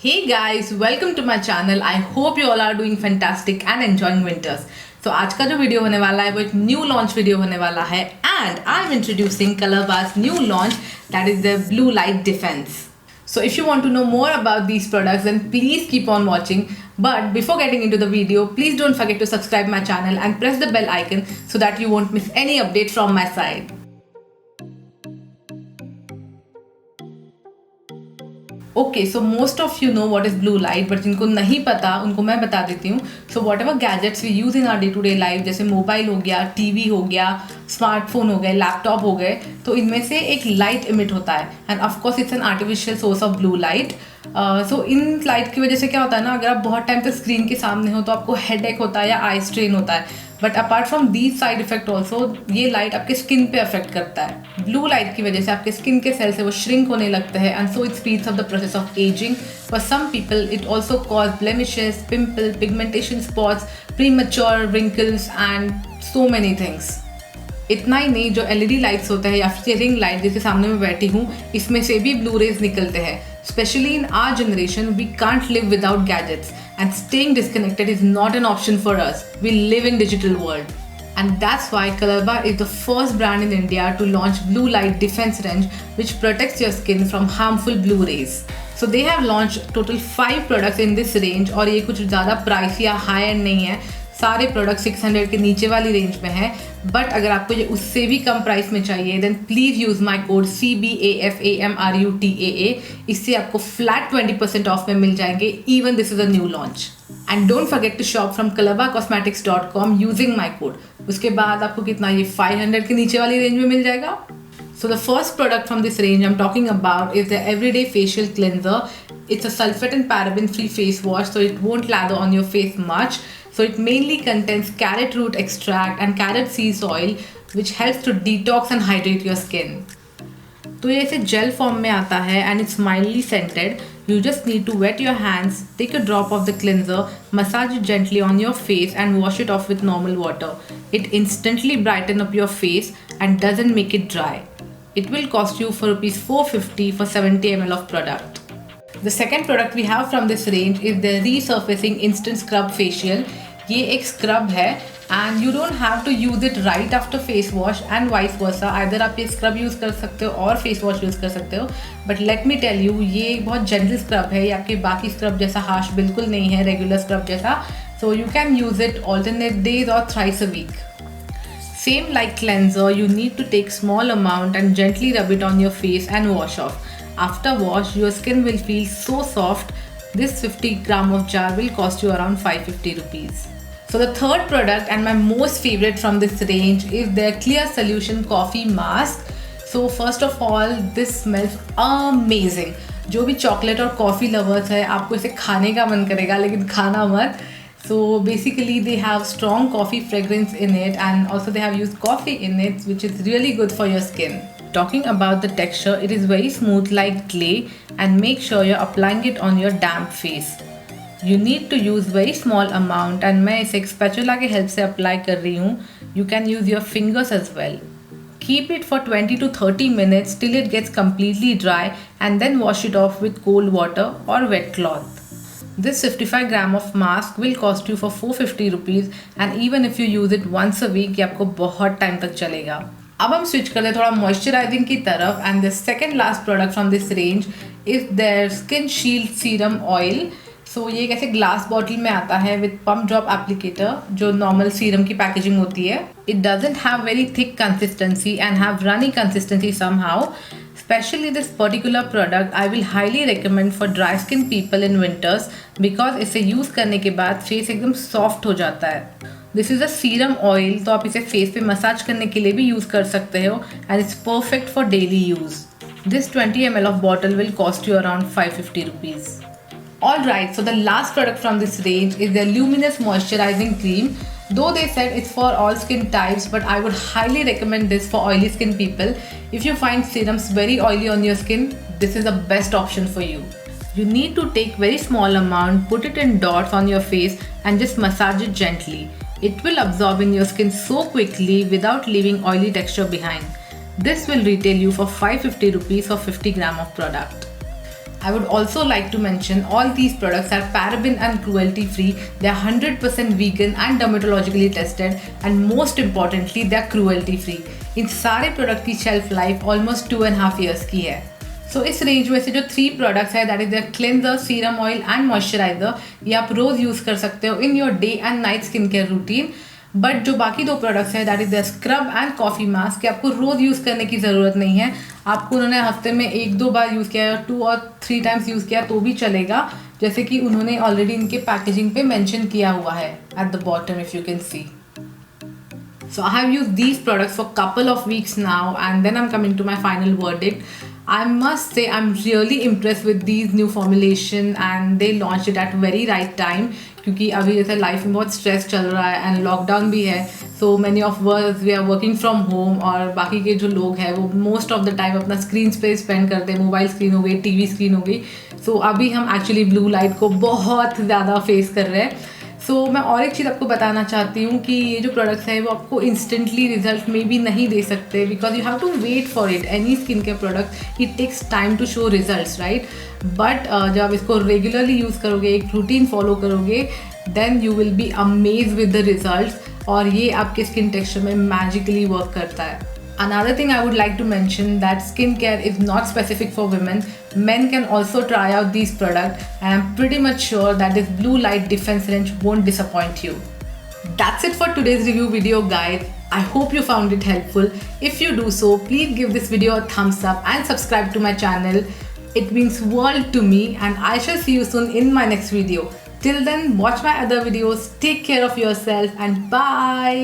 Hey guys, welcome to my channel. I hope you all are doing fantastic and enjoying winters. So आज का जो video होने वाला है वो एक न्यू लॉन्च वीडियो होने वाला है and I'm introducing Colorbar's new launch, that is the Blue Light Defense. So if you want to know more about these products, then please keep on watching. But before getting into the video, please don't forget to subscribe my channel and press the bell icon so that you won't miss any update from my side. Okay so most of you know what is blue light, but जिनको नहीं पता उनको मैं बता देती हूँ. So whatever gadgets we use in our day to day life, जैसे mobile हो गया, टीवी हो गया, स्मार्टफोन हो गए, लैपटॉप हो गए, तो इनमें से एक लाइट इमिट होता है and of course it's an artificial source of blue light. So in light की वजह से क्या होता है ना, अगर आप बहुत टाइम तक स्क्रीन के सामने हो तो आपको हेडेक होता है या आई स्ट्रेन होता है. But apart from these side effect also ये लाइट आपके स्किन पे अफेक्ट करता है. ब्लू लाइट की वजह से आपके स्किन के सेल्स है वो श्रिंक होने लगते हैं and so it speeds up the process of aging. For some people it also cause blemishes, pimple, pigmentation spots, premature wrinkles and so many things. इतना ही नहीं, जो एलईडी लाइट्स होते हैं या फिर रिंग लाइट जिसके सामने मैं बैठी हूँ, इसमें से भी ब्लू रेज निकलते हैं. Especially in our generation we can't live without gadgets and staying disconnected is not an option for us. We live in digital world. And that's why Colorbar is the first brand in India to launch Blue Light Defense range, which protects your skin from harmful blue rays. So they have launched total 5 products in this range और ये कुछ ज़्यादा price या high and नहीं है. सारे product 600 के नीचे वाली रेंज में है. बट अगर आपको ये उससे भी कम प्राइस में चाहिए then please use my code CBAFAMRUTAA. इससे आपको फ्लैट 20% ऑफ में मिल जाएंगे. Even this is a new launch. And don't forget to shop from colourbarcosmetics.com using my code. उसके बाद आपको कितना, ये 500 के नीचे वाली रेंज में मिल जाएगा. So the first product from this range I'm talking about is the Everyday Facial Cleanser. It's a sulfate and paraben free face wash, so it won't lather on your face much. So it mainly contains carrot root extract and carrot seeds oil, which helps to detox and hydrate your skin. तो ये ऐसे jail form में आता है and it's mildly scented. You just need to wet your hands, take a drop of the cleanser, massage it gently on your face and wash it off with normal water. It instantly brightens up your face and doesn't make it dry. It will cost you for rupees 450 for 70 ml of product. The second product we have from this range is the Resurfacing Instant Scrub Facial. ये एक scrub है and you don't have to use it right after face wash and vice versa. Either आप ये scrub use कर सकते हो और face wash use कर सकते हो. But let me tell you, ये एक बहुत जेंटल स्क्रब है. ये आपके बाकी स्क्रब जैसा हार्श बिल्कुल नहीं है, रेगुलर स्क्रब जैसा. So you can use it alternate days or thrice a week. Same like cleanser, you need to take small amount and gently rub it on your face and wash off. After wash, your skin will feel so soft. This 50 gram of jar will cost you around 550 rupees. So the third product and my most favorite from this range is their Clear Solution Coffee Mask. So first of all, this smells amazing. जो भी chocolate और coffee lovers है, आपको इसे खाने का मन करेगा लेकिन खाना मत. So basically they have strong coffee fragrance in it and also they have used coffee in it, which is really good for your skin. Talking about the texture, it is very smooth like clay and make sure you're applying it on your damp face. You need to use very small amount and मैं इसे एक spatula के help से apply कर रही हूँ. You can use your fingers as well. Keep it for 20 to 30 minutes till it gets completely dry and then wash it off with cold water or wet cloth. This 55 gram of mask will cost you for 450 rupees and even if you use it once a week, ये आपको बहुत time तक चलेगा. अब हम switch करते हैं थोड़ा मॉइस्चराइजिंग की तरफ and the second last product from this range is their Skin Shield Serum Oil. So ये एक ऐसे ग्लास बॉटल में आता है with pump drop applicator, जो नॉर्मल सीरम की पैकेजिंग होती है. It doesn't have very thick consistency and have runny consistency somehow. Especially this particular product I will highly recommend for dry skin people in winters because इसे use करने के बाद face एकदम soft हो जाता है. This is a serum oil, तो आप इसे फेस पे मसाज करने के लिए भी यूज़ कर सकते हो and it's perfect for daily use. This 20 ml of bottle will cost you around 550 rupees. Alright, so the last product from this range is their Luminous Moisturizing Cream. Though they said it's for all skin types, but I would highly recommend this for oily skin people. If you find serums very oily on your skin, this is the best option for you. You need to take very small amount, put it in dots on your face and just massage it gently. It will absorb in your skin so quickly without leaving oily texture behind. This will retail you for 550 rupees for 50 gram of product. I would also like to mention all these products are paraben and cruelty free. They are 100% vegan and dermatologically tested, and most importantly they are cruelty free. इन सारे product की shelf life almost 2.5 years की है. सो इस range में से जो 3 products है that is the cleanser, serum oil and moisturiser, ये आप रोज यूज़ कर सकते हो in your day and night skin care routine. But जो बाकी 2 प्रोडक्ट्स हैं that is the scrub and coffee mask, कि आपको रोज़ यूज़ करने की ज़रूरत नहीं है. आपको उन्होंने हफ्ते में 1-2 बार यूज़ किया, 2 और 3 टाइम्स यूज़ किया तो भी चलेगा, जैसे कि उन्होंने ऑलरेडी इनके पैकेजिंग पे मेंशन किया हुआ है at the bottom if you can see. So I have used these products for couple of weeks now, and then I'm coming to my final verdict. I must say I'm really impressed with these new formulation, and they launched it at very right time, क्योंकि अभी जैसे life में बहुत stress चल रहा है and lockdown भी है. So many of us we are working from home, और बाकी के जो लोग हैं वो मोस्ट ऑफ द टाइम अपना स्क्रीन पे स्पेंड करते हैं. मोबाइल स्क्रीन हो गई, टीवी स्क्रीन हो गई. सो अभी हम एक्चुअली ब्लू लाइट को बहुत ज़्यादा फेस कर रहे हैं. सो मैं और एक चीज़ आपको बताना चाहती हूँ कि ये जो प्रोडक्ट्स हैं वो आपको इंस्टेंटली रिजल्ट में भी नहीं दे सकते, because you have to wait for it. Any skin care product it takes time to show results, right. But जब आप इसको रेगुलरली यूज़ करोगे, एक रूटीन फॉलो करोगे, then you will be amaze with the results, और ये आपके skin texture में मैजिकली वर्क करता है. Another thing I would like to mention that skincare is not specific for women. Men can also try out these products, and I'm pretty much sure that this blue light defense range won't disappoint you. That's it for today's review video, guys. I hope you found it helpful. If you do so, please give this video a thumbs up and subscribe to my channel. It means world to me, and I shall see you soon in my next video. Till then, watch my other videos, take care of yourself, and bye.